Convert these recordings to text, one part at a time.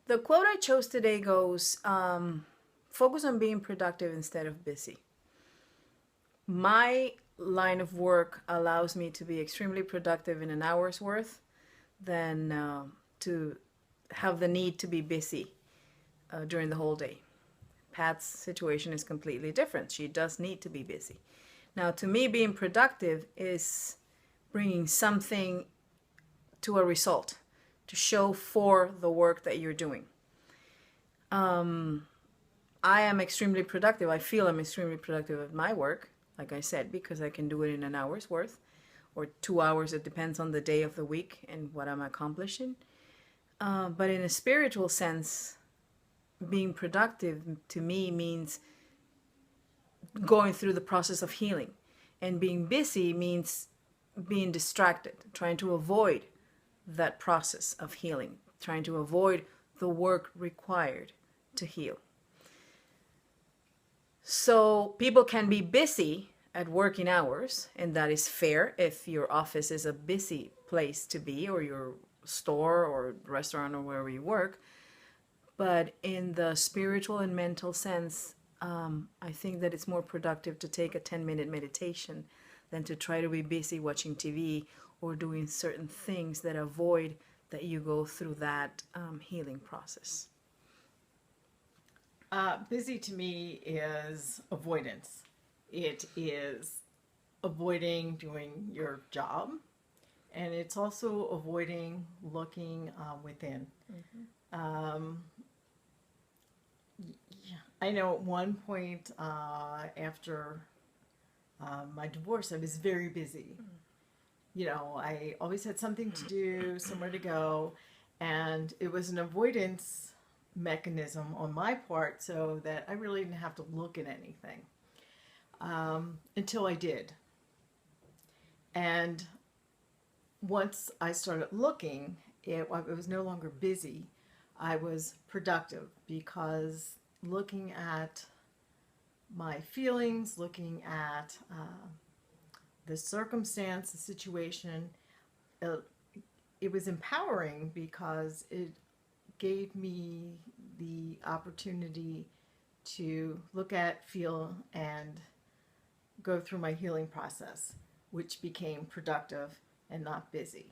The quote I chose today goes, focus on being productive instead of busy. My line of work allows me to be extremely productive in an hour's worth than to have the need to be busy during the whole day. Pat's situation is completely different. She does need to be busy. Now, to me, being productive is bringing something to a result, to show for the work that you're doing. I am extremely productive. I feel I'm extremely productive at my work, like I said, because I can do it in an hour's worth or 2 hours. It depends on the day of the week and what I'm accomplishing. But in a spiritual sense, being productive to me means going through the process of healing. And being busy means being distracted, trying to avoid that process of healing, trying to avoid the work required to heal. So people can be busy at working hours, and that is fair if your office is a busy place to be, or your store or restaurant or wherever you work. But in the spiritual and mental sense, I think that it's more productive to take a 10-minute meditation than to try to be busy watching TV or doing certain things that avoid that you go through that healing process. Busy to me is avoidance. It is avoiding doing your job, and it's also avoiding looking within. Um, I know at one point after my divorce, I was very busy. You know, I always had something to do, somewhere to go, and it was an avoidance mechanism on my part so that I really didn't have to look at anything until I did. And once I started looking, it was no longer busy. I was productive because looking at my feelings, looking at the circumstance, the situation, it, it was empowering because it gave me the opportunity to look at, feel, and go through my healing process, which became productive and not busy.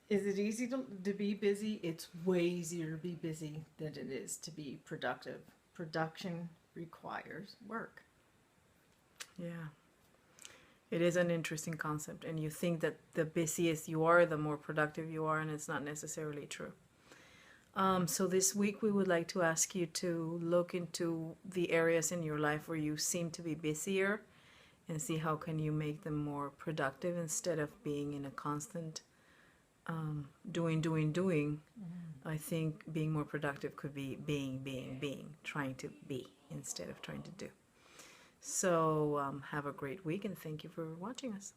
Is it easy to be busy? It's way easier to be busy than it is to be productive. Production requires work. Yeah, it is an interesting concept, and you think that the busiest you are, the more productive you are, and it's not necessarily true. So this week we would like to ask you to look into the areas in your life where you seem to be busier and see how can you make them more productive instead of being in a constant doing. I think being more productive could be being, trying to be instead of trying to do. So have a great week and thank you for watching us.